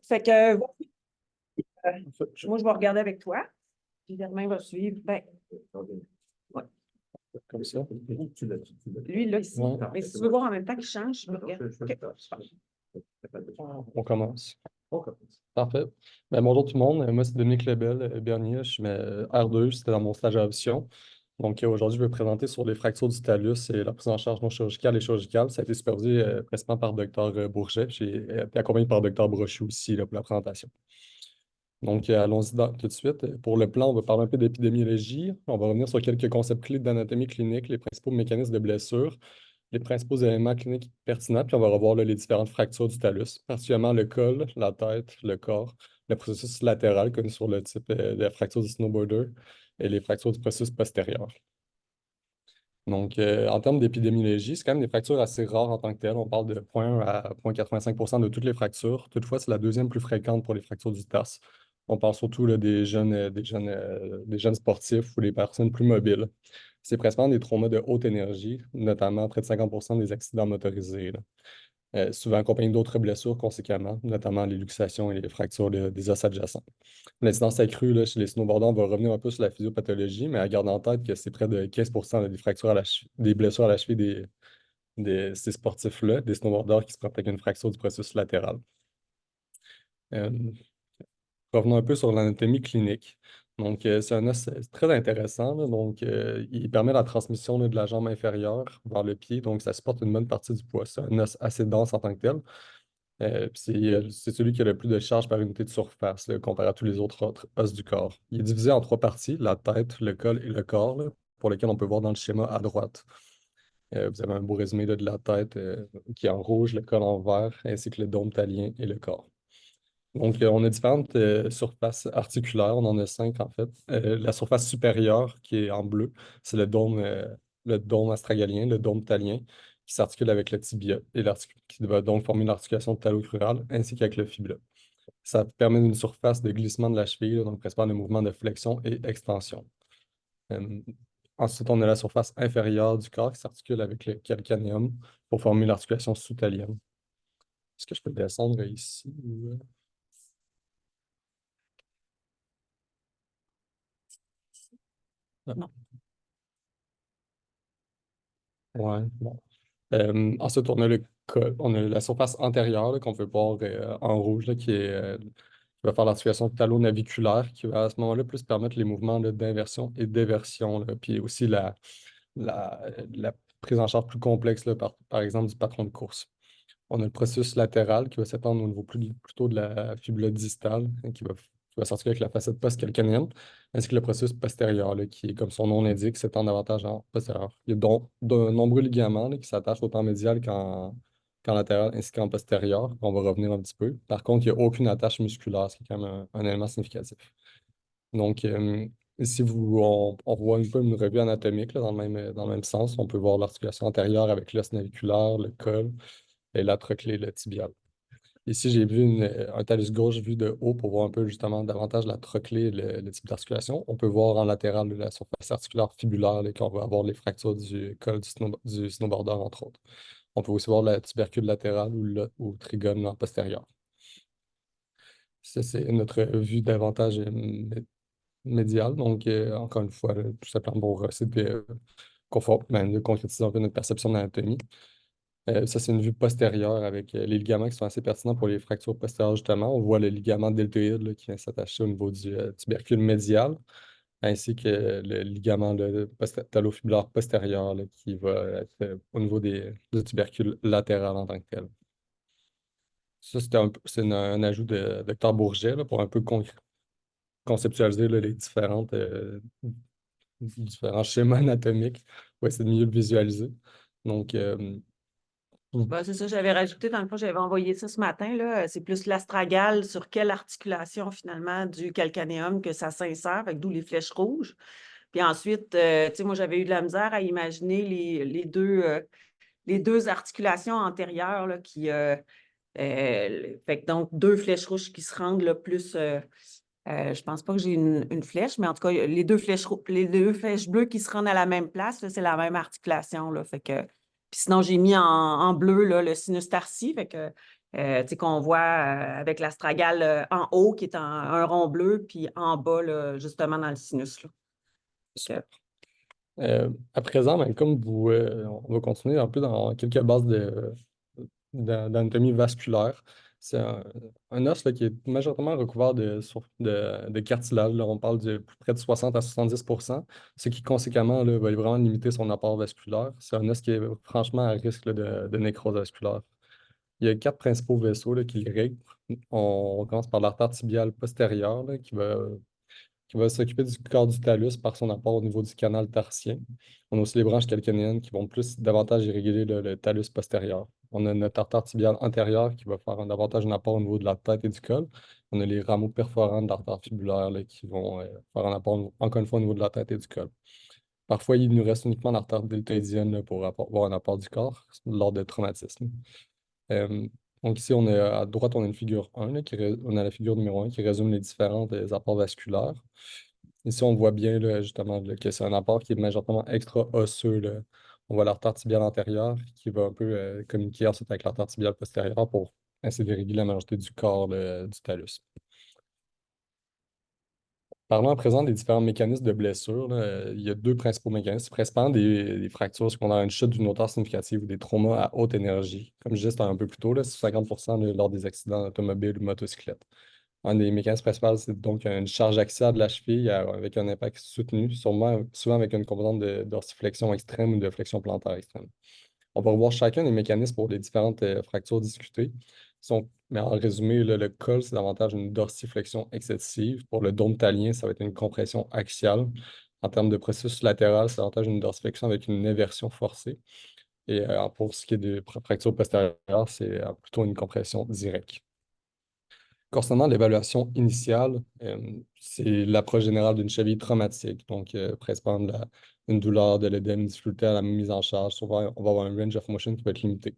Fait que, moi, je vais regarder avec toi. Puis Germain va suivre. Ben, ouais. Comme ça. Lui, là, ici. Ouais. Mais si tu veux voir en même temps qu'il change, je regarde. On commence. Parfait. Ben, bonjour tout le monde. Moi, c'est Dominique Lebel, Bernier. Je suis R2, c'était dans mon stage à option. Donc, aujourd'hui, je vais présenter sur les fractures du talus et la prise en charge non chirurgicale et chirurgicale. Ça a été supervisé principalement par Dr Bourget. J'ai été accompagné par Dr Brochu aussi là, pour la présentation. Donc, allons-y tout de suite. Pour le plan, on va parler un peu d'épidémiologie. On va revenir sur quelques concepts clés d'anatomie clinique, les principaux mécanismes de blessure, les principaux éléments cliniques pertinents, puis on va revoir là, les différentes fractures du talus, particulièrement le col, la tête, le corps, le processus latéral connu sur le type de la fracture du snowboarder et les fractures du processus postérieur. Donc, en termes d'épidémiologie, c'est quand même des fractures assez rares en tant que telles. On parle de 0,1 à 0,85 de toutes les fractures. Toutefois, c'est la deuxième plus fréquente pour les fractures du TAS. On parle surtout là, des jeunes sportifs ou des personnes plus mobiles. C'est principalement des traumas de haute énergie, notamment près de 50 des accidents motorisés, là. Souvent accompagnés d'autres blessures conséquemment, notamment les luxations et les fractures des os adjacents. L'incidence accrue là, chez les snowboarders, on va revenir un peu sur la physiopathologie, mais à garder en tête que c'est près de 15 des fractures des blessures à la cheville ces sportifs-là, des snowboarders qui se prennent avec une fracture du processus latéral. Euh, Revenons un peu sur l'anatomie clinique. Donc, c'est un os très intéressant, là. Donc, il permet la transmission là, de la jambe inférieure vers le pied. Donc, ça supporte une bonne partie du poids. C'est un os assez dense en tant que tel. Puis c'est celui qui a le plus de charge par unité de surface là, comparé à tous les autres os du corps. Il est divisé en trois parties, la tête, le col et le corps, là, pour lesquels on peut voir dans le schéma à droite. Vous avez un beau résumé là, de la tête qui est en rouge, le col en vert, ainsi que le dôme talien et le corps. Donc, on a différentes surfaces articulaires. On en a cinq, en fait. La surface supérieure, qui est en bleu, c'est le dôme astragalien, le dôme talien, qui s'articule avec le tibia et qui va donc former l'articulation talocrurale ainsi qu'avec le fibula. Ça permet une surface de glissement de la cheville, là, donc principalement des mouvements de flexion et extension. Euh, Ensuite, on a la surface inférieure du corps qui s'articule avec le calcanéum pour former l'articulation sous-talienne. Est-ce que je peux descendre ici? Non. Ouais, bon. Ensuite, on a la surface antérieure là, qu'on peut voir en rouge, là, qui va faire l'articulation talonaviculaire, qui va à ce moment-là plus permettre les mouvements là, d'inversion et d'éversion, là, puis aussi la, la prise en charge plus complexe, là, par exemple, du patron de course. On a le processus latéral qui va s'étendre au niveau plutôt de la fibula distale, hein, qui va s'articuler avec la facette post-calcanéenne, ainsi que le processus postérieur, là, qui, comme son nom l'indique, s'étend davantage en postérieur. Il y a de nombreux ligaments là, qui s'attachent autant médial qu'en latéral, ainsi qu'en postérieur. On va revenir un petit peu. Par contre, il n'y a aucune attache musculaire, ce qui est quand même un élément significatif. Donc, ici, on voit un peu une revue anatomique là, dans le même sens. On peut voir l'articulation antérieure avec l'os naviculaire, le col et la trochlée, le tibial. Ici, j'ai vu un talus gauche vu de haut pour voir un peu justement davantage la trochlée et le type d'articulation. On peut voir en latéral la surface articulaire fibulaire, là, qu'on va avoir les fractures du col du snowboarder, entre autres. On peut aussi voir la tubercule latérale ou trigone en postérieur. Ça, c'est notre vue davantage médiale. Donc, encore une fois, là, tout simplement pour essayer de concrétiser un peu notre perception d'anatomie. Ça, c'est une vue postérieure avec les ligaments qui sont assez pertinents pour les fractures postérieures, justement. On voit le ligament deltoïde là, qui vient s'attacher au niveau du tubercule médial, ainsi que le ligament talofibulaire postérieur là, qui va être au niveau du tubercule latéral en tant que tel. Ça, c'est un ajout de Dr Bourget là, pour un peu conceptualiser là, les différents schémas anatomiques pour essayer de mieux le visualiser. Donc, Ben, c'est ça, j'avais rajouté, dans le fond, j'avais envoyé ça ce matin, là. C'est plus l'astragale sur quelle articulation, finalement, du calcanéum que ça s'insère, d'où les flèches rouges. Puis ensuite, tu sais, moi, j'avais eu de la misère à imaginer les deux articulations antérieures, là, fait que donc, deux flèches rouges qui se rendent, là, plus... je pense pas que j'ai une flèche, mais en tout cas, les deux flèches bleues qui se rendent à la même place, là, c'est la même articulation, là. Fait que... Puis sinon, j'ai mis en bleu là, le sinus tarsi, fait que Tu sais, qu'on voit avec l'astragale en haut, qui est un rond bleu, puis en bas, là, justement, dans le sinus. Là. Fait que, À présent, ben, comme vous, on va continuer un peu dans quelques bases d'anatomie vasculaire. C'est un os là, qui est majoritairement recouvert de cartilage. Là. On parle de près de 60 à 70%, ce qui conséquemment là, va vraiment limiter son apport vasculaire. C'est un os qui est franchement à risque là, de nécrose vasculaire. Il y a quatre principaux vaisseaux là, qui le règlent. On commence par l'artère tibiale postérieure là, qui va s'occuper du corps du talus par son apport au niveau du canal tarsien. On a aussi les branches calcanéennes qui vont plus davantage irréguler le talus postérieur. On a notre artère tibiale antérieure qui va faire davantage un apport au niveau de la tête et du col. On a les rameaux perforants de l'artère fibulaire là, qui vont faire un apport, encore une fois, au niveau de la tête et du col. Parfois, il nous reste uniquement l'artère deltoïdienne là, pour avoir un apport du corps lors de traumatisme. Euh, donc ici, on est à droite, on a une figure 1, là, on a la figure numéro 1 qui résume les différents apports vasculaires. Ici, on voit bien là, justement là, que c'est un apport qui est majoritairement extra-osseux. Là. On voit l'artère tibiale antérieure qui va un peu communiquer ensuite avec l'artère tibiale postérieure pour essayer de réguler la majorité du corps là, du talus. Parlons à présent des différents mécanismes de blessure. Là, il y a deux principaux mécanismes. C'est principalement des fractures secondaires à une chute d'une hauteur significative ou des traumas à haute énergie. Comme je disais c'était un peu plus tôt, là, c'est 50% là, lors des accidents automobiles ou motocyclettes. Un des mécanismes principaux, c'est donc une charge axiale de la cheville avec un impact soutenu, souvent avec une composante de dorsiflexion extrême ou de flexion plantaire extrême. On va revoir chacun des mécanismes pour les différentes fractures discutées. Mais en résumé, là, le col, c'est davantage une dorsiflexion excessive. Pour le dôme talien, ça va être une compression axiale. En termes de processus latéral, c'est davantage une dorsiflexion avec une inversion forcée. Et pour ce qui est des fractures postérieures, c'est plutôt une compression directe. Concernant l'évaluation initiale, c'est l'approche générale d'une cheville traumatique, donc principalement une douleur, de l'œdème, une difficulté à la mise en charge. Souvent, on va avoir un range of motion qui va être limité.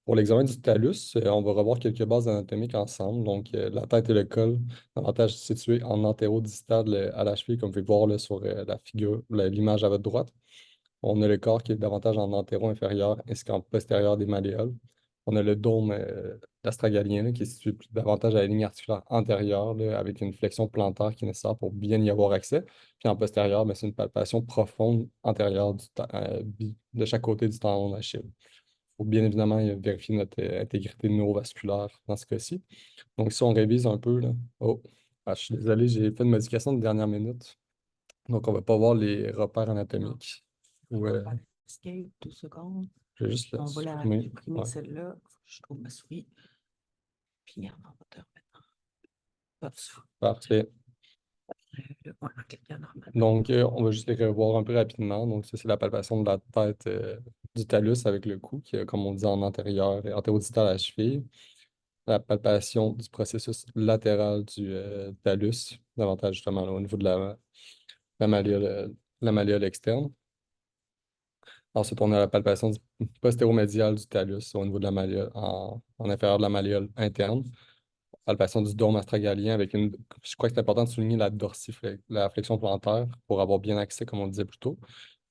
Pour l'examen du talus, on va revoir quelques bases anatomiques ensemble. Donc, la tête et le col, davantage situés en antéro-distal à la cheville, comme vous pouvez voir là, sur la figure, l'image à votre droite. On a le corps qui est davantage en antéro-inférieur ainsi qu'en postérieur des malléoles. On a le dôme astragalien là, qui est situé davantage à la ligne articulaire antérieure là, avec une flexion plantaire qui est nécessaire pour bien y avoir accès. Puis en postérieur, ben, c'est une palpation profonde antérieure de chaque côté du tendon d'Achille. Il faut bien évidemment vérifier notre intégrité neurovasculaire dans ce cas-ci. Donc, si on révise un peu, là, oh, je suis désolé, j'ai fait une modification de dernière minute. Donc, on ne va pas voir les repères anatomiques. Ouais. Escape, 2 secondes. Je vais juste la On va la supprimer. supprimer Ouais. celle-là. Faut que je trouve ma souris. Puis, on va te remettre en dessous. Parfait. Ouais, en cliquant normal. Donc, on va juste les revoir un peu rapidement. Donc, ça, c'est la palpation de la tête du talus avec le cou, qui est, comme on dit, en antérieur et antérodistal à la cheville. La palpation du processus latéral du talus, davantage justement là, au niveau de la malléole, la malléole externe. Ensuite, on a la palpation postéromédiale du talus au niveau de la malléole, en inférieur de la malléole interne. Palpation du dôme astragalien avec une. Je crois que c'est important de souligner la flexion plantaire pour avoir bien accès, comme on le disait plus tôt.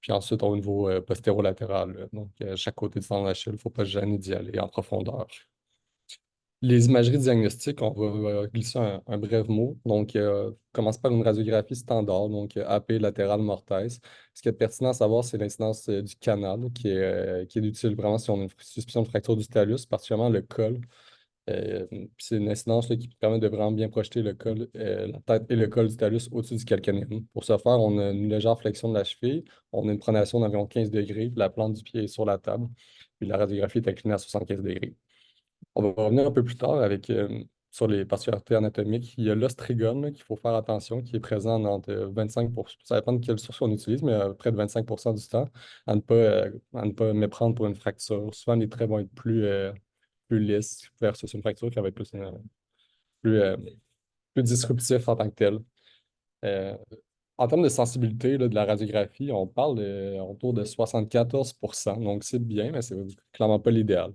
Puis ensuite, au niveau postérolatéral, là. Donc, chaque côté du tendon d'Achille, il ne faut pas se gêner d'y aller en profondeur. Les imageries diagnostiques, on va glisser un bref mot. Donc, commence par une radiographie standard, donc AP latéral mortaise. Ce qui est pertinent à savoir, c'est l'incidence du canal qui est utile vraiment si on a une suspicion de fracture du talus, particulièrement le col. C'est une incidence là, qui permet de vraiment bien projeter le col, la tête et le col du talus au-dessus du calcanéum. Pour ce faire, on a une légère flexion de la cheville, on a une pronation d'environ 15 degrés, puis la plante du pied est sur la table, puis la radiographie est inclinée à 75 degrés. On va revenir un peu plus tard avec, sur les particularités anatomiques. Il y a l'ostrigone là, qu'il faut faire attention, qui est présent entre 25%, ça dépend de quelle source on utilise, mais près de 25% du temps, à ne pas méprendre pour une fracture. Souvent, les traits vont être plus lisses versus une fracture qui va être plus, euh, plus disruptif en tant que tel. Euh, En termes de sensibilité là, de la radiographie, on parle autour de 74%, donc c'est bien, mais c'est clairement pas l'idéal.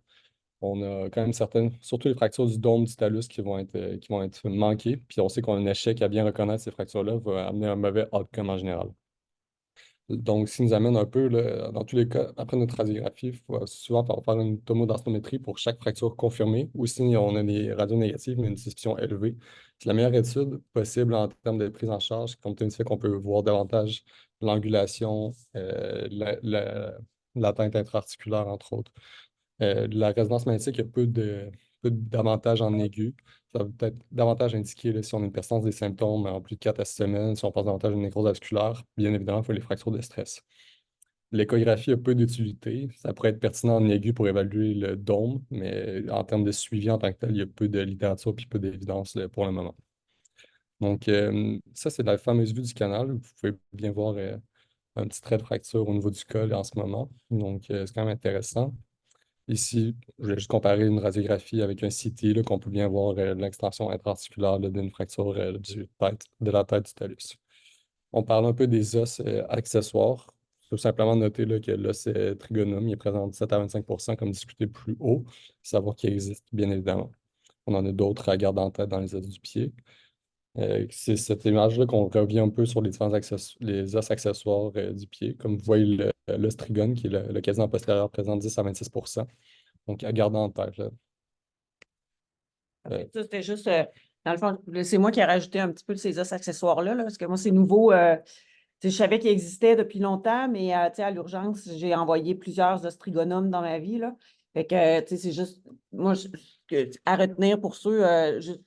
On a quand même certaines, surtout les fractures du dôme du talus qui vont être manquées. Puis on sait qu'on a un échec à bien reconnaître ces fractures-là va amener un mauvais outcome en général. Donc, ce qui nous amène un peu, là, dans tous les cas, après notre radiographie, il faut souvent faire une tomodensitométrie pour chaque fracture confirmée, ou si on a des radios négatives, mais une suspicion élevée. C'est la meilleure étude possible en termes de prise en charge, compte tenu du fait qu'on peut voir davantage l'angulation, l'atteinte intra-articulaire, entre autres. La résonance magnétique, il y a peu d'avantages en aigu. Ça va peut-être davantage indiquer là, si on a une persistance des symptômes en plus de 4 à 6 semaines, si on pense davantage à une nécrose vasculaire. Bien évidemment, il faut les fractures de stress. L'échographie a peu d'utilité. Ça pourrait être pertinent en aigu pour évaluer le dôme, mais en termes de suivi en tant que tel, il y a peu de littérature et peu d'évidence là, pour le moment. Donc, ça, c'est la fameuse vue du canal. Vous pouvez bien voir un petit trait de fracture au niveau du col en ce moment. Donc, c'est quand même intéressant. Ici, je vais juste comparer une radiographie avec un CT, là, qu'on peut bien voir l'extension intra-articulaire là, d'une fracture de la tête du talus. On parle un peu des os accessoires. Il faut simplement noter là, que l'os trigonome il est présent de 7 à 25 comme discuté plus haut. Savoir qu'il existe, bien évidemment. On en a d'autres à garder en tête dans les os du pied. C'est cette image-là qu'on revient un peu sur les différents les os accessoires du pied. Comme vous voyez, l'os trigone, qui est le quasiment postérieur, présent de 10 à 26. Donc, à garder en tête, là. Parfait. Ça, c'était juste, dans le fond, c'est moi qui ai rajouté un petit peu de ces os accessoires-là, là, parce que moi, c'est nouveau. Tu sais, je savais qu'ils existaient depuis longtemps, mais tu sais, à l'urgence, j'ai envoyé plusieurs ostrigonomes dans ma vie, là. Fait que, tu sais, c'est juste, moi, à retenir pour ceux,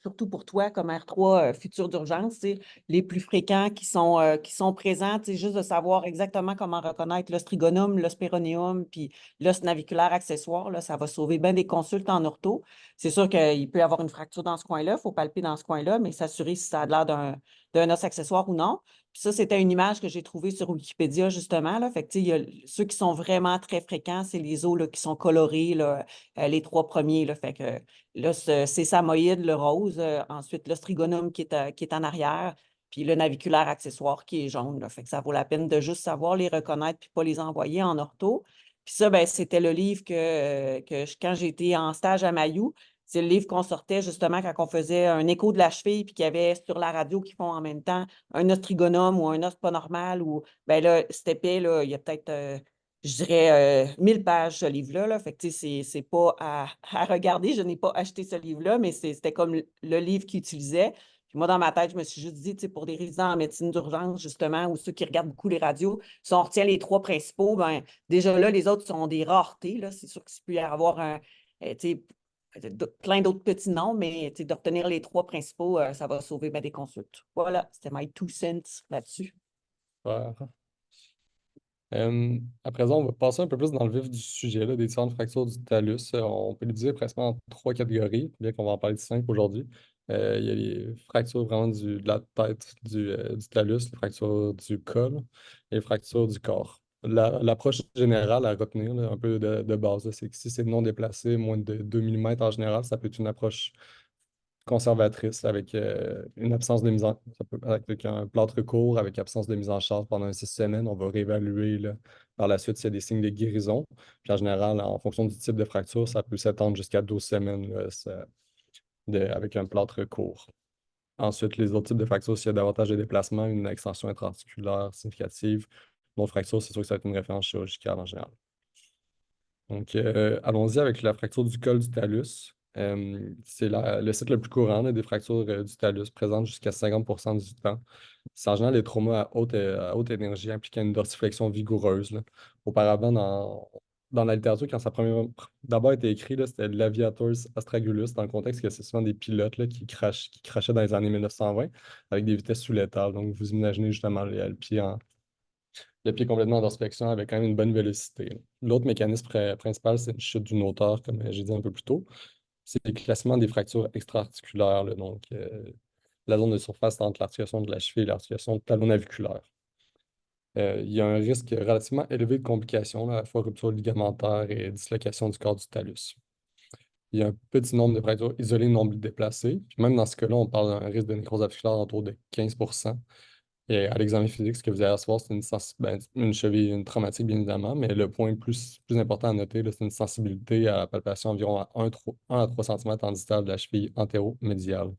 surtout pour toi, comme R3 futur d'urgence, tu sais, les plus fréquents qui sont présents, tu sais, juste de savoir exactement comment reconnaître l'ostrigonome, l'ospéronéum, puis l'os naviculaire accessoire, là, ça va sauver bien des consultes en ortho. C'est sûr qu'il peut y avoir une fracture dans ce coin-là, il faut palper dans ce coin-là, mais s'assurer si ça a l'air d'un os accessoire ou non. Puis ça, c'était une image que j'ai trouvée sur Wikipédia, justement. Là. Fait que, tu sais, il y a ceux qui sont vraiment très fréquents, c'est les os là, qui sont colorés, là, les trois premiers. Là. Fait que là, c'est samoïde, le rose. Ensuite, l'ostrigonome qui est en arrière. Puis le naviculaire accessoire qui est jaune. Là. Fait que ça vaut la peine de juste savoir les reconnaître puis pas les envoyer en ortho. Puis ça, ben, c'était le livre quand j'étais en stage à Mayou, c'est le livre qu'on sortait justement quand on faisait un écho de la cheville puis qu'il y avait sur la radio qui font en même temps un os trigonome ou un os pas normal, ou ben là, cet épais, là, il y a peut-être, je dirais, 1000 pages, ce livre-là. Là. Fait que, tu sais, c'est pas à regarder. Je n'ai pas acheté ce livre-là, mais c'était comme le livre qu'il utilisait. Puis moi, dans ma tête, je me suis juste dit, tu sais, pour des résidents en médecine d'urgence, justement, ou ceux qui regardent beaucoup les radios, si on retient les trois principaux, ben déjà là, les autres sont des raretés. Là. C'est sûr qu'il peut y avoir tu sais, plein d'autres petits noms, mais de retenir les trois principaux, ça va sauver ben, des consultes. Voilà, c'était my two cents là-dessus. Super. À présent, on va passer un peu plus dans le vif du sujet, là, des différentes fractures du talus. On peut les diviser presque en trois catégories, bien qu'on va en parler de cinq aujourd'hui. Il y a les fractures vraiment de la tête du talus, les fractures du col et les fractures du corps. L'approche générale à retenir, là, un peu de base, là, c'est que si c'est non déplacé, moins de 2 mm en général, ça peut être une approche conservatrice avec une absence de mise en avec un plâtre court, avec absence de mise en charge pendant 6 semaines. On va réévaluer là, par la suite s'il y a des signes de guérison. Puis en général, en fonction du type de fracture, ça peut s'étendre jusqu'à 12 semaines là, avec un plâtre court. Ensuite, les autres types de fractures, s'il y a davantage de déplacements, une extension intra-articulaire significative, d'autres fractures, c'est sûr que ça va être une référence chirurgicale en général. Donc, allons-y avec la fracture du col du talus. C'est le site le plus courant là, des fractures du talus, présente jusqu'à 50 du temps. C'est en général des traumas à haute énergie impliquant une dorsiflexion vigoureuse, là. Auparavant, dans la littérature, quand ça a d'abord été écrit, là, c'était l'aviators astragalus, dans le contexte que c'est souvent des pilotes là, qui crachaient dans les années 1920 avec des vitesses sous-létales. Donc, vous imaginez justement le pied complètement en dorsiflexion avec quand même une bonne vélocité. L'autre mécanisme principal, c'est une chute d'une hauteur, comme j'ai dit un peu plus tôt. C'est le classement des fractures extra-articulaires, là, donc la zone de surface entre l'articulation de la cheville et l'articulation talonaviculaire. Il y a un risque relativement élevé de complications, là, à la fois rupture ligamentaire et dislocation du corps du talus. Il y a un petit nombre de fractures isolées non déplacées. Puis même dans ce cas-là, on parle d'un risque de nécrose aviculaire autour de 15%. Et à l'examen physique, ce que vous allez recevoir, c'est une cheville, une traumatique, bien évidemment, mais le point plus important à noter, là, c'est une sensibilité à la palpation environ à 1 à 3 cm en distal de la cheville antéro-médiale.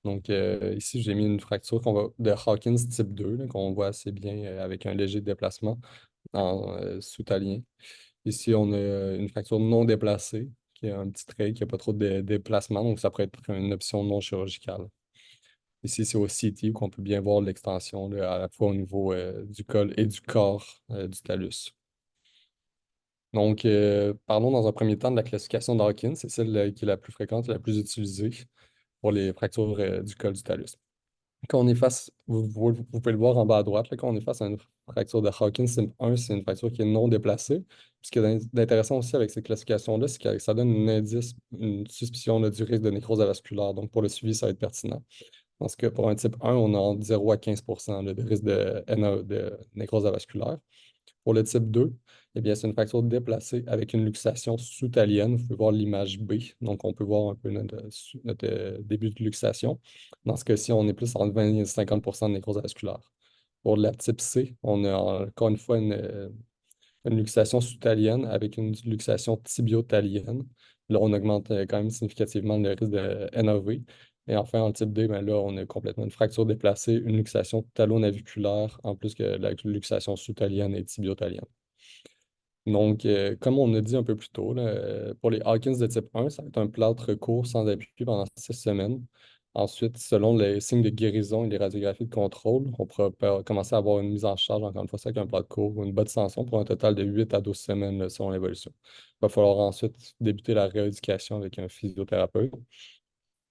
Donc, ici, j'ai mis une fracture de Hawkins type 2, là, qu'on voit assez bien avec un léger déplacement sous-talien. Ici, on a une fracture non déplacée, qui a un petit trait, qui n'a pas trop de déplacement, donc ça pourrait être une option non chirurgicale. Ici, c'est au CT qu'on peut bien voir l'extension là, à la fois au niveau du col et du corps du talus. Donc, parlons dans un premier temps de la classification d'Hawkins. C'est celle qui est la plus fréquente et la plus utilisée pour les fractures du col du talus. Quand on est face, vous pouvez le voir en bas à droite, là, quand on est face à une fracture de Hawkins type 1, c'est une fracture qui est non déplacée. Ce qui est d'intéressant aussi avec cette classification-là, c'est que ça donne un indice, une suspicion là, du risque de nécrose avasculaire. Donc, pour le suivi, ça va être pertinent. Parce que pour un type 1, on a entre 0 à 15 là, de risque de, de nécrose avasculaire. Pour le type 2, eh bien, c'est une fracture déplacée avec une luxation sous-talienne. Vous pouvez voir l'image B. Donc, on peut voir un peu notre début de luxation. Dans ce cas-ci, on est plus entre 20 et 50 de nécrose avasculaire. Pour la type C, on a encore une fois une luxation sous-talienne avec une luxation tibiotalienne. Là, on augmente quand même significativement le risque de NAV. Et enfin, en type D, ben là, on a complètement une fracture déplacée, une luxation talonaviculaire, en plus que la luxation sous-talienne et tibiotalienne. Donc, comme on a dit un peu plus tôt, là, pour les Hawkins de type 1, ça va être un plâtre court sans appui pendant 6 semaines. Ensuite, selon les signes de guérison et les radiographies de contrôle, on pourra commencer à avoir une mise en charge, encore une fois, ça avec un plâtre court ou une botte tension pour un total de 8 à 12 semaines là, selon l'évolution. Il va falloir ensuite débuter la rééducation avec un physiothérapeute.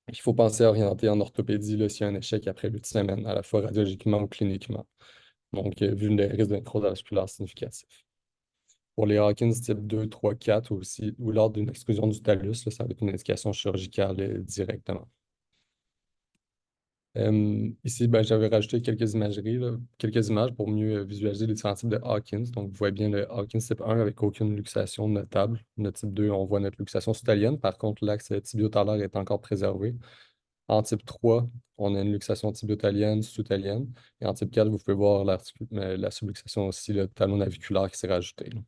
Il faut penser à orienter en orthopédie là, s'il y a un échec après 8 semaines, à la fois radiologiquement ou cliniquement. Donc, vu le risque de nécrose vasculaire significatif. Pour les Hawkins type 2, 3, 4 aussi, ou lors d'une exclusion du talus, là, ça va être une indication chirurgicale directement. Ici, ben, j'avais rajouté quelques imageries, là, quelques images pour mieux visualiser les différents types de Hawkins. Donc, vous voyez bien le Hawkins type 1 avec aucune luxation notable. Le type 2, on voit notre luxation sous-talienne. Par contre, l'axe tibiotalaire est encore préservé. En type 3, on a une luxation tibiotalienne, sous-talienne. Et en type 4, vous pouvez voir la subluxation aussi, le talon naviculaire qui s'est rajouté, là.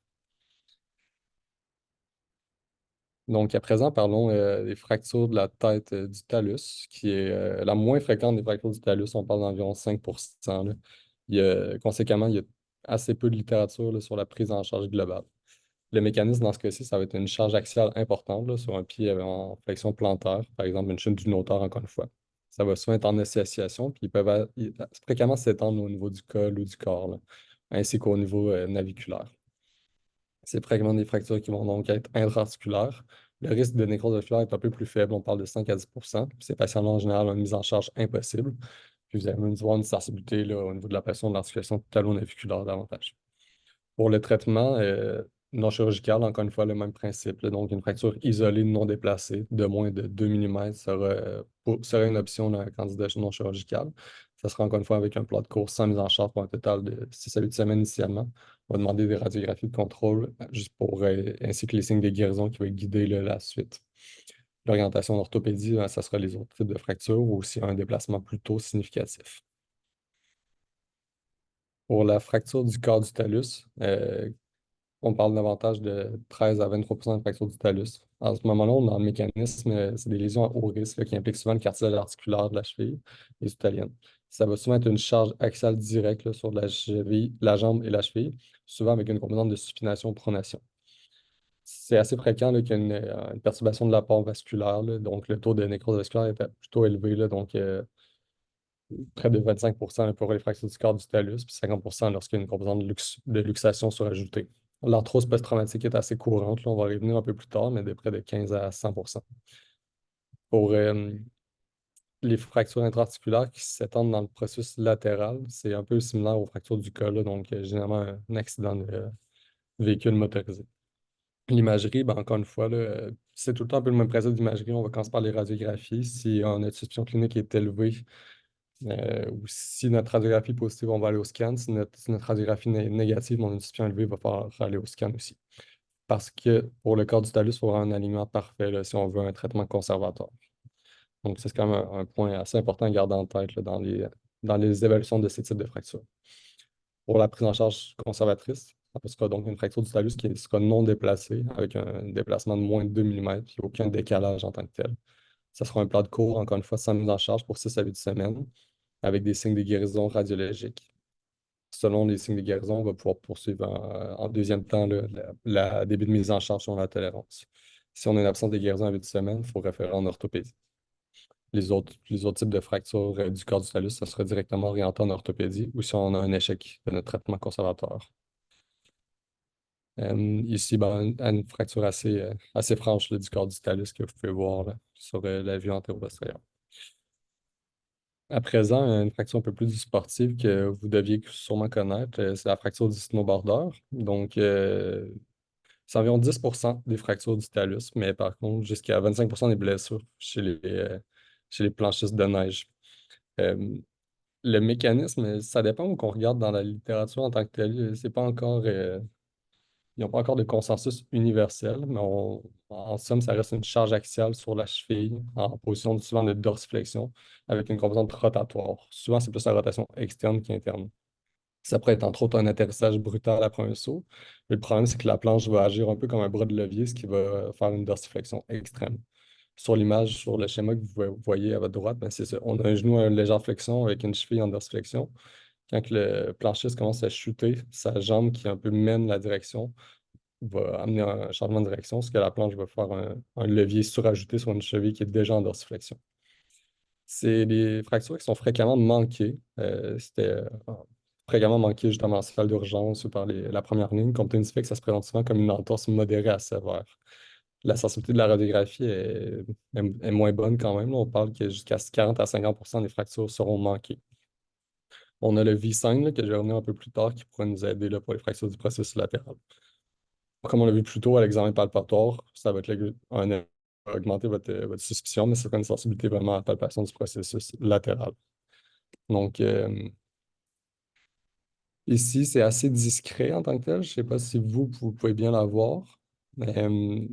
Donc, à présent, parlons des fractures de la tête du talus, qui est la moins fréquente des fractures du talus. On parle d'environ 5 là. Conséquemment, il y a assez peu de littérature là, sur la prise en charge globale. Le mécanisme, dans ce cas-ci, ça va être une charge axiale importante là, sur un pied en flexion plantaire, par exemple une chute du notaire, encore une fois. Ça va souvent être en association, puis ils fréquemment s'étendre au niveau du col ou du corps, là, ainsi qu'au niveau naviculaire. C'est fréquemment des fractures qui vont donc être intra-articulaires. Le risque de nécrose vasculaire est un peu plus faible, on parle de 5 à 10 puis ces patients-là, en général, ont une mise en charge impossible. Puis vous allez même voir une sensibilité là, au niveau de la pression de l'articulation talonaviculaire davantage. Pour le traitement non chirurgical, encore une fois, le même principe, là. Donc, une fracture isolée non déplacée de moins de 2 mm serait une option d'un candidat non chirurgical. Ça sera encore une fois avec un plat de course sans mise en charge pour un total de 6 à 8 semaines initialement. On va demander des radiographies de contrôle juste pour ainsi que les signes de guérison qui vont guider là, la suite. L'orientation en orthopédie, ça sera les autres types de fractures ou aussi un déplacement plutôt significatif. Pour la fracture du corps du talus, on parle davantage de 13 à 23 de fracture du talus. À ce moment-là, on a un mécanisme, c'est des lésions à haut risque là, qui impliquent souvent le cartilage articulaire de la cheville et sous-talienne. Ça va souvent être une charge axiale directe là, sur la cheville, la jambe et la cheville, souvent avec une composante de supination-pronation. C'est assez fréquent là, qu'il y a une perturbation de l'apport vasculaire, là, donc le taux de nécrose vasculaire est plutôt élevé, là, donc près de 25 là, pour les fractures du corps du talus, puis 50 lorsqu'il y a une composante de luxation surajoutée. L'arthrose post-traumatique est assez courante, là, on va y revenir un peu plus tard, mais de près de 15 à 100 Pour les fractures intra-articulaires qui s'étendent dans le processus latéral, c'est un peu similaire aux fractures du col, là, donc généralement un accident de véhicule motorisé. L'imagerie, ben, encore une fois, là, c'est tout le temps un peu le même principe d'imagerie. On va commencer par les radiographies. Si notre suspicion clinique est élevée, ou si notre radiographie est positive, on va aller au scan. Si notre radiographie est négative, on a une suspicion élevée, il va falloir aller au scan aussi. Parce que pour le corps du talus, il faut avoir un alignement parfait là, si on veut un traitement conservatoire. Donc, c'est quand même un point assez important à garder en tête là, dans les évaluations de ces types de fractures. Pour la prise en charge conservatrice, ça sera donc une fracture du talus qui sera non déplacée, avec un déplacement de moins de 2 mm, puis aucun décalage en tant que tel. Ça sera un plan de cours, encore une fois, sans mise en charge pour 6 à 8 semaines, avec des signes de guérison radiologiques. Selon les signes de guérison, on va pouvoir poursuivre en deuxième temps début de mise en charge sur la tolérance. Si on a une absence de guérison à 8 semaines, il faut référer en orthopédie. Les autres types de fractures du corps du talus, ça sera directement orienté en orthopédie ou si on a un échec de notre traitement conservateur. Ici, ben, une fracture assez franche là, du corps du talus que vous pouvez voir là, sur la vue antéro-postérieure. À présent, une fracture un peu plus sportive que vous deviez sûrement connaître, c'est la fracture du snowboarder. Donc, c'est environ 10% des fractures du talus, mais par contre, jusqu'à 25% des blessures chez les planchistes de neige. Euh, le mécanisme, ça dépend où qu'on regarde dans la littérature en tant que telle. C'est pas encore, ils n'ont pas encore de consensus universel, mais en somme, ça reste une charge axiale sur la cheville en position souvent de dorsiflexion avec une composante rotatoire. Souvent, c'est plus la rotation externe qu'interne. Ça pourrait être entre autres un atterrissage brutal après un saut. Mais le problème, c'est que la planche va agir un peu comme un bras de levier, ce qui va faire une dorsiflexion extrême. Sur l'image, sur le schéma que vous voyez à votre droite, ben, c'est ça. On a un genou à une légère flexion avec une cheville en dorsiflexion. Quand que le planchiste commence à chuter, sa jambe qui un peu mène la direction va amener un changement de direction, ce que la planche va faire un levier surajouté sur une cheville qui est déjà en dorsiflexion. C'est des fractures qui sont fréquemment manquées. C'était fréquemment manqué justement en salle d'urgence ou par la première ligne, compte tenu du fait que ça se présente souvent comme une entorse modérée à sévère. La sensibilité de la radiographie est moins bonne quand même, là. On parle que jusqu'à 40 à 50% des fractures seront manquées. On a le V5 là, que je vais revenir un peu plus tard qui pourrait nous aider là, pour les fractures du processus latéral. Comme on l'a vu plus tôt à l'examen palpatoire, ça va être augmenter votre suspicion, mais c'est pas une sensibilité vraiment à la palpation du processus latéral. Donc, ici, c'est assez discret en tant que tel. Je ne sais pas si vous pouvez bien la voir. Mais le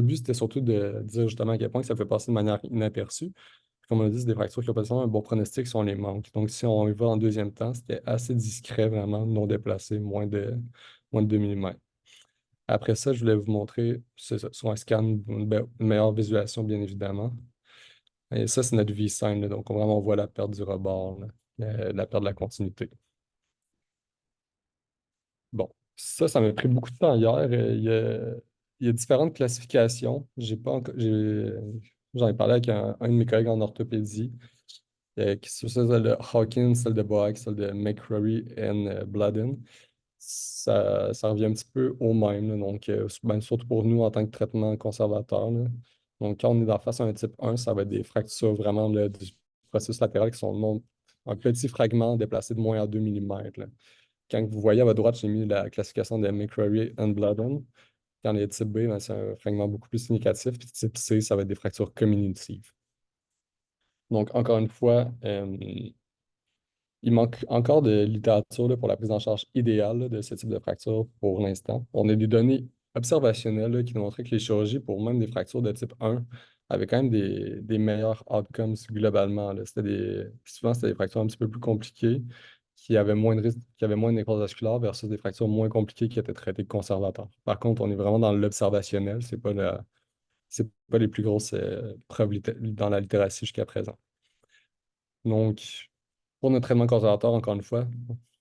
but, c'était surtout de dire justement à quel point que ça fait passer de manière inaperçue. Comme on l'a dit, c'est des fractures qui n'ont pas nécessairement un bon pronostic si on les manque. Donc, si on y va en deuxième temps, c'était assez discret, vraiment, non déplacé, moins de 2 mm. Après ça, je voulais vous montrer, c'est ça, sur un scan, une meilleure visualisation, bien évidemment. Et ça, c'est notre V-sign, là. Donc, vraiment, on voit la perte du rebord, là, la perte de la continuité. Bon, ça m'a pris beaucoup de temps hier. Il y a différentes classifications. J'ai pas encore, j'en ai parlé avec un de mes collègues en orthopédie, qui sur celle de Hawkins, celle de Boak, celle de McCrory et Bladden. Ça revient un petit peu au même, là. Donc, ben, surtout pour nous en tant que traitement conservateur, là. Donc, quand on est dans face à un type 1, ça va être des fractures vraiment là, du processus latéral qui sont un petit fragment déplacé de moins à 2 mm. Quand vous voyez à votre droite, j'ai mis la classification de McCrory and Bladden. Quand les type B, ben, c'est un fragment beaucoup plus significatif. Puis type C, ça va être des fractures communicatives. Donc, encore une fois, il manque encore de littérature là, pour la prise en charge idéale là, de ce type de fracture pour l'instant. On a des données observationnelles là, qui nous montraient que les chirurgies pour même des fractures de type 1 avaient quand même des meilleurs outcomes globalement, là. Souvent, c'était des fractures un petit peu plus compliquées, qui avaient moins de risques, qui avaient moins de nécrose vasculaire versus des fractures moins compliquées qui étaient traitées conservateur. Par contre, on est vraiment dans l'observationnel, c'est pas les plus grosses preuves dans la littératie jusqu'à présent. Donc, pour notre traitement conservateur, encore une fois,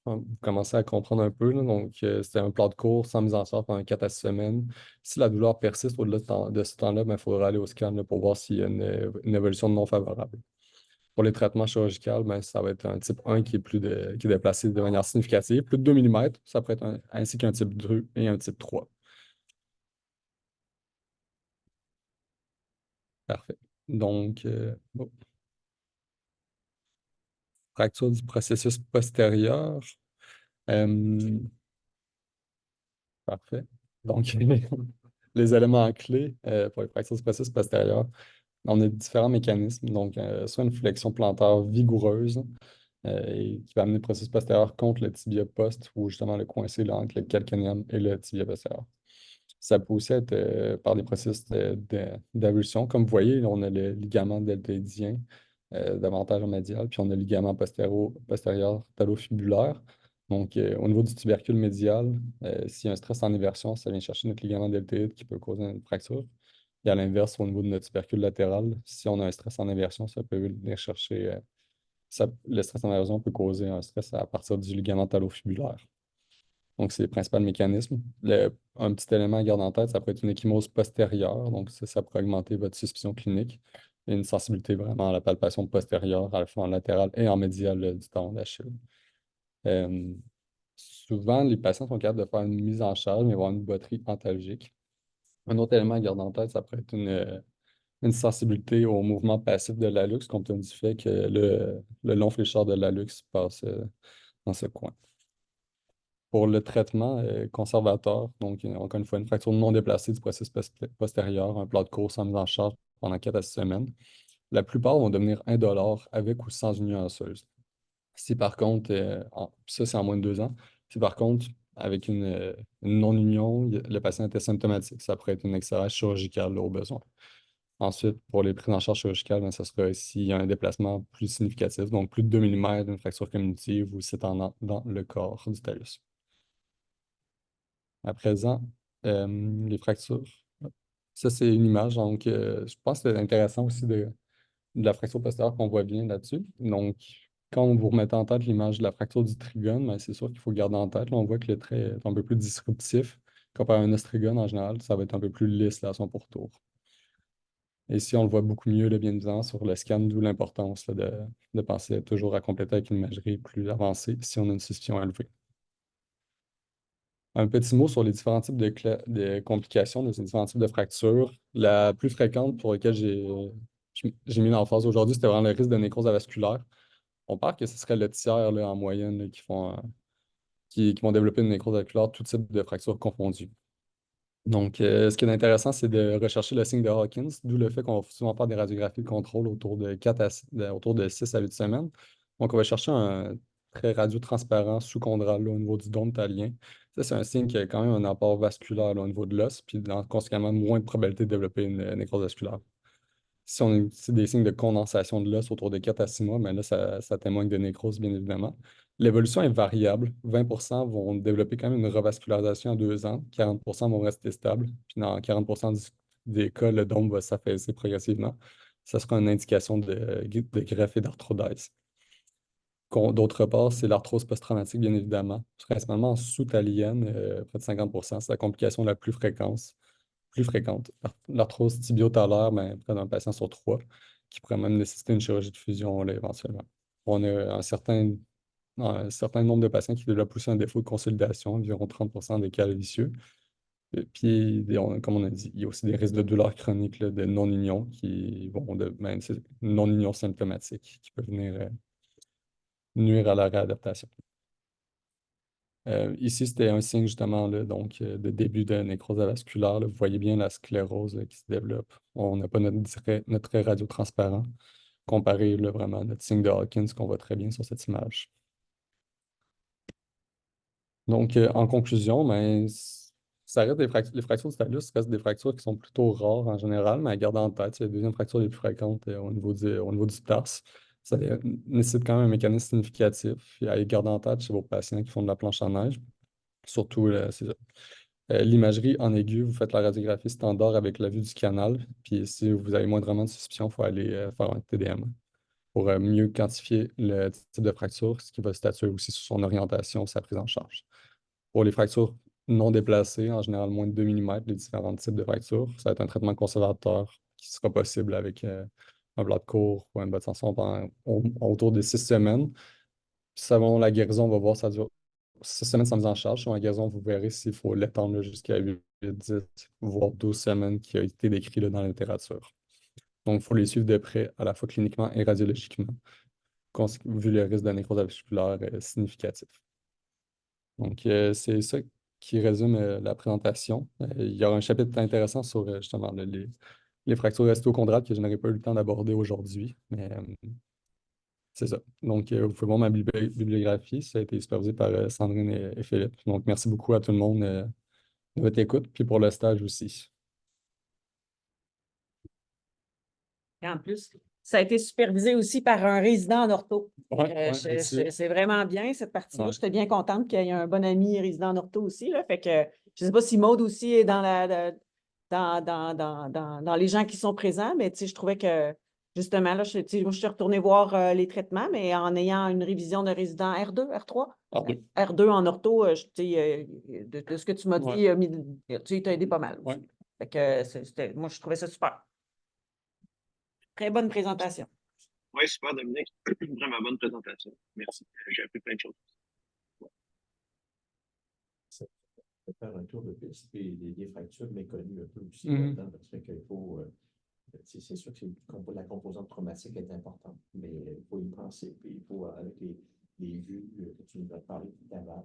vous commencez à comprendre un peu, là. Donc, c'était un plan de cours sans mise en charge pendant 4 à 6 semaines. Si la douleur persiste au-delà de ce temps-là, il faudra aller au scan là, pour voir s'il y a une évolution non favorable. Pour les traitements chirurgicaux, ben, ça va être un type 1 qui est déplacé de manière significative, plus de 2 mm, ça pourrait être ainsi qu'un type 2 et un type 3. Parfait. Donc, fracture du processus postérieur. Euh, Parfait. Donc, les éléments clés pour les fractures du processus postérieur, on a différents mécanismes. Donc, soit une flexion plantaire vigoureuse qui va amener le processus postérieur contre le tibia post ou justement le coincé là, entre le calcanéum et le tibia postérieur. Ça peut aussi être par des processus d'avulsion. Comme vous voyez, on a le ligament deltoïdien davantage médial, puis on a le ligament postérieur talofibulaire. Donc, au niveau du tubercule médial, s'il y a un stress en inversion, ça vient chercher notre ligament deltoïde qui peut causer une fracture. Et à l'inverse, au niveau de notre tubercule latéral, si on a un stress en inversion, ça peut venir chercher. Le stress en inversion peut causer un stress à partir du ligament talofibulaire. Donc, c'est le principal mécanisme. Un petit élément à garder en tête, ça peut être une ecchymose postérieure. Donc, ça pourrait augmenter votre suspicion clinique. Et une sensibilité vraiment à la palpation postérieure, à la fois en latéral et en médial du talon d'Achille. Euh, Souvent, les patients sont capables de faire une mise en charge, mais ils vont avoir une botterie antalgique. Un autre élément à garder en tête, ça pourrait être une sensibilité au mouvement passif de l'hallux, compte tenu du fait que le long fléchisseur de l'hallux passe dans ce coin. Pour le traitement conservateur, donc encore une fois, une fracture non déplacée du processus postérieur, un plat de course en mise en charge pendant 4 à 6 semaines, la plupart vont devenir indolores avec ou sans union osseuse. Si par contre, ça c'est en moins de 2 ans, si par contre, avec une non-union, le patient était symptomatique, ça pourrait être une extéresse chirurgicale là, au besoin. Ensuite, pour les prises en charge chirurgicales, ben, ça sera s'il y a un déplacement plus significatif, donc plus de 2 mm d'une fracture communicative ou c'est dans le corps du talus. À présent, les fractures. Ça, c'est une image. Donc, je pense que c'est intéressant aussi de la fracture postérieure qu'on voit bien là-dessus. Donc, quand vous remettez en tête l'image de la fracture du trigone, ben, c'est sûr qu'il faut garder en tête. Là, on voit que le trait est un peu plus disruptif. Comparé à un ostrigone, en général, ça va être un peu plus lisse là, à son pourtour. Et ici, on le voit beaucoup mieux, là, bien évidemment, sur le scan, d'où l'importance là, de penser toujours à compléter avec une imagerie plus avancée si on a une suspicion élevée. Un petit mot sur les différents types de complications, de ces différents types de fractures. La plus fréquente pour laquelle j'ai mis l'emphase aujourd'hui, c'était vraiment le risque de nécrose avasculaire. On parle que ce serait le tiers là, en moyenne là, qui vont développer une nécrose avasculaire, tout type de fractures confondues. Donc, ce qui est intéressant, c'est de rechercher le signe de Hawkins, d'où le fait qu'on va souvent faire des radiographies de contrôle autour de 6 à 8 semaines. Donc, on va chercher un trait radiotransparent sous-chondral là, au niveau du dôme talien. Ça, c'est un signe qui a quand même un apport vasculaire là, au niveau de l'os, puis conséquemment moins de probabilité de développer une nécrose vasculaire. Si on a c'est des signes de condensation de l'os autour de 4 à 6 mois, mais là, ça témoigne de nécrose, bien évidemment. L'évolution est variable. 20% vont développer quand même une revascularisation à 2 ans. 40% vont rester stables. Puis dans 40% des cas, le dôme va s'affaisser progressivement. Ça sera une indication de greffe et d'arthrodèse. D'autre part, c'est l'arthrose post-traumatique, bien évidemment, principalement sous-talienne, près de 50%. C'est la complication la plus fréquente. L'arthrose tibiotalaire, ben, près d'un patient sur 3, qui pourrait même nécessiter une chirurgie de fusion là, éventuellement. On a un certain nombre de patients qui développent aussi un défaut de consolidation, environ 30% des cas vicieux. Et puis, comme on a dit, il y a aussi des risques de douleurs chroniques, là, de non-union qui vont c'est une non-union symptomatique qui peut venir nuire à la réadaptation. Ici, c'était un signe justement là, donc, de début de nécrose avasculaire. Là. Vous voyez bien la sclérose qui se développe. On n'a pas notre trait radiotransparent comparé là, vraiment à notre signe de Hawkins qu'on voit très bien sur cette image. Donc, en conclusion, ben, ça reste les fractures du talus restent des fractures qui sont plutôt rares en général, mais à garder en tête, c'est la deuxième fracture les plus fréquentes au niveau du tarse. Ça nécessite quand même un mécanisme significatif et à garder en tête chez vos patients qui font de la planche à neige. Surtout, c'est ça. L'imagerie en aiguë, vous faites la radiographie standard avec la vue du canal. Puis si vous avez moindrement de suspicion, il faut aller faire un TDM pour mieux quantifier le type de fracture, ce qui va statuer aussi sur son orientation, sa prise en charge. Pour les fractures non déplacées, en général moins de 2 mm, les différents types de fractures, ça va être un traitement conservateur qui sera possible avec un bloc de cours ou un bas de tension pendant autour de 6 semaines. Puis selon la guérison, on va voir ça dure 6 semaines sans mise en charge. Selon la guérison, vous verrez s'il faut l'étendre là, jusqu'à 8, 10, voire 12 semaines qui a été décrit là, dans la littérature. Donc, il faut les suivre de près, à la fois cliniquement et radiologiquement, vu le risque de nécrose avasculaire significatif. Donc, c'est ça qui résume la présentation. Il y aura un chapitre intéressant sur justement les fractures osteochondrales que je n'aurais pas eu le temps d'aborder aujourd'hui. Mais c'est ça. Donc, vous pouvez voir ma bibliographie. Ça a été supervisé par Sandrine et Philippe. Donc, merci beaucoup à tout le monde de votre écoute, puis pour le stage aussi. Et en plus, ça a été supervisé aussi par un résident en ortho. Ouais, C'est vraiment bien, cette partie-là. ouais. J'étais bien contente qu'il y ait un bon ami résident en ortho aussi. Là. Fait que je ne sais pas si Maude aussi est dans les gens qui sont présents, mais je trouvais que, justement, là, moi, je suis retournée voir les traitements, mais en ayant une révision de résident R2, R3. R2. R2 en ortho, de ce que tu m'as dit, tu t'as aidé pas mal aussi. Ouais. Fait que moi, je trouvais ça super. Très bonne présentation. Oui, super, Dominique. Vraiment bonne présentation. Merci. J'ai appris plein de choses. Faire un tour de piste et des fractures méconnues un peu aussi Mhm. là-dedans, parce qu'il faut, c'est sûr que la composante traumatique est importante, mais il faut y penser, puis il faut, avec les vues que tu nous as parlé tout à l'heure,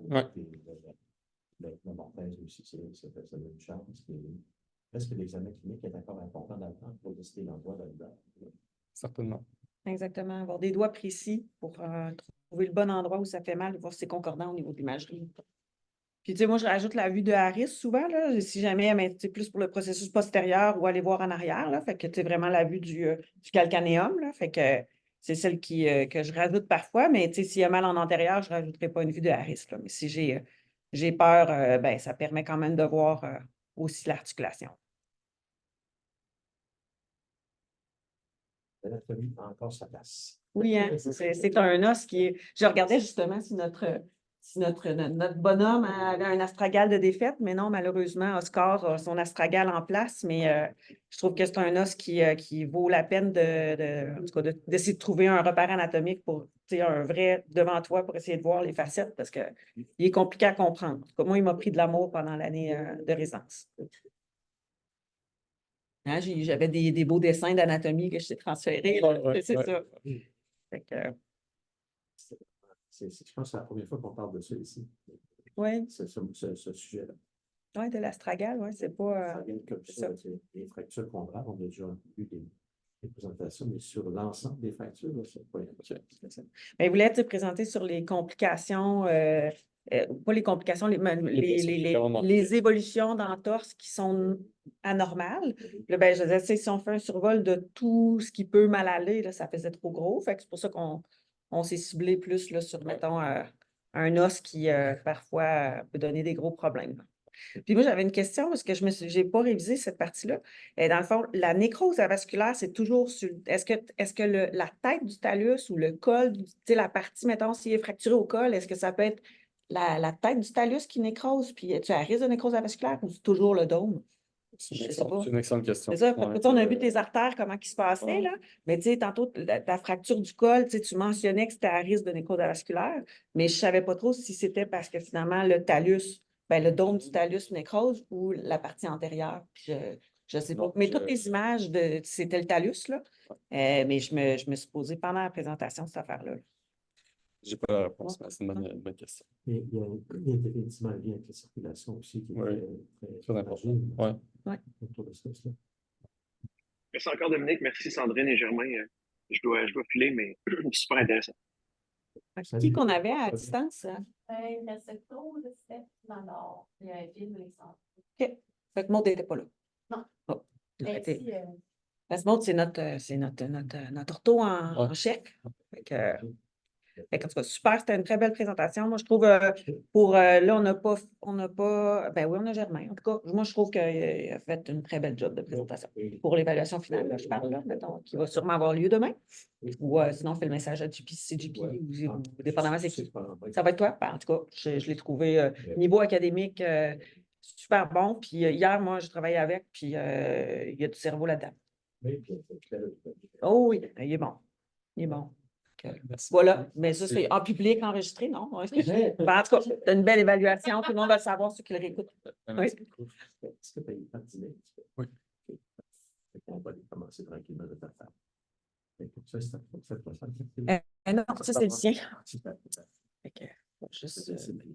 Ouais. la mortaise aussi, ça donne une chance. Est-ce que l'examen clinique est encore important dans le temps pour décider l'endroit là-dedans? Certainement. Exactement. Avoir des doigts précis pour trouver le bon endroit où ça fait mal, voir si c'est concordant au niveau de l'imagerie. Puis, tu sais, moi, je rajoute la vue de Harris souvent, là, si jamais, mais c'est plus pour le processus postérieur ou aller voir en arrière, là. Fait que, tu sais, vraiment la vue du calcanéum, là. Fait que c'est celle que je rajoute parfois, mais, tu sais, s'il y a mal en antérieur, je ne rajouterai pas une vue de Harris, là. Mais si j'ai peur, ben, ça permet quand même de voir aussi l'articulation. L'anatomie a encore sa place. Oui, hein, c'est un os qui est. Je regardais justement si notre bonhomme a un astragale de défaite, mais non, malheureusement, Oscar a son astragale en place, mais je trouve que c'est un os qui vaut la peine en tout cas, d'essayer de trouver un repère anatomique pour, tu sais, un vrai devant toi pour essayer de voir les facettes parce qu'il est compliqué à comprendre. En tout cas, moi, il m'a pris de l'amour pendant l'année de résidence. Hein, j'avais des beaux dessins d'anatomie que je t'ai transférés. C'est ça. Fait que, Je pense que c'est la première fois qu'on parle de ça ici. oui, Ce sujet-là. oui, de l'astragale, oui, c'est pas. Ça vient comme ça, les fractures chondrales, on a déjà vu des présentations, mais sur l'ensemble des fractures, c'est pas Mais il voulait te présenter sur les complications, pas les complications, les évolutions d'entorse qui sont anormales. Là, ben, je disais, tu sais, si on fait un survol de tout ce qui peut mal aller, là, ça faisait trop gros. Fait que c'est pour ça qu'on s'est ciblé plus là, sur, mettons, un os qui parfois peut donner des gros problèmes. Puis moi, j'avais une question parce que je n'ai pas révisé cette partie-là. Dans le fond, la nécrose avasculaire, c'est toujours sur. Est-ce que la tête du talus ou le col, tu sais, la partie, mettons, s'il est fracturé au col, est-ce que ça peut être la tête du talus qui nécrose, puis tu as un risque de nécrose avasculaire ou c'est toujours le dôme? C'est une excellente question. C'est ça, parce que on a vu tes artères, comment ils se passaient, là. Mais tu sais, tantôt, ta fracture du col, tu mentionnais que c'était à risque de nécrose avasculaire, mais je ne savais pas trop si c'était parce que finalement, le talus, ben, le dôme du talus nécrose ou la partie antérieure. Puis je ne sais pas. Mais toutes les images, c'était le talus, là. Mais je me suis posé pendant la présentation cette affaire-là. Je n'ai pas la réponse, mais c'est une bonne question. Mais il y a définitivement un lien avec la circulation aussi qui est très important. Oui. Autour de ça. Merci encore, Dominique. Merci, Sandrine et Germain. Je dois filer, mais super intéressant. Qui qu'on avait à distance? Il restait trop de steps dans le nord. Il y a un ville de l'exemple. OK. Fait que Maud n'était pas là. Non. Oh. Merci. Parce que Maud, c'est notre ortho en chèque. Fait que, en tout cas, super, c'était une très belle présentation. Moi, je trouve, là, on n'a pas, ben oui, on a Germain. En tout cas, moi, je trouve qu'il a fait une très belle job de présentation. Pour l'évaluation finale, là, je parle, là, mettons, qui va sûrement avoir lieu demain. Ou sinon, on fait le message à JP, CGP, ou dépendamment c'est qui. Ça va être toi? Ben, en tout cas, je l'ai trouvé niveau académique super bon. Puis hier, moi, je travaillais avec, puis il y a du cerveau là-dedans. Oh oui, il est bon. Il est bon. Voilà, mais ça, c'est en public, enregistré, non? Ben, en tout cas, tu as une belle évaluation, tout le monde va le savoir, ceux qui le réécoutent. Oui. Est-ce que tu as eu le temps de dîner? Oui. On va commencer tranquillement de faire ça. Non, ça, c'est le sien. Fait que, juste.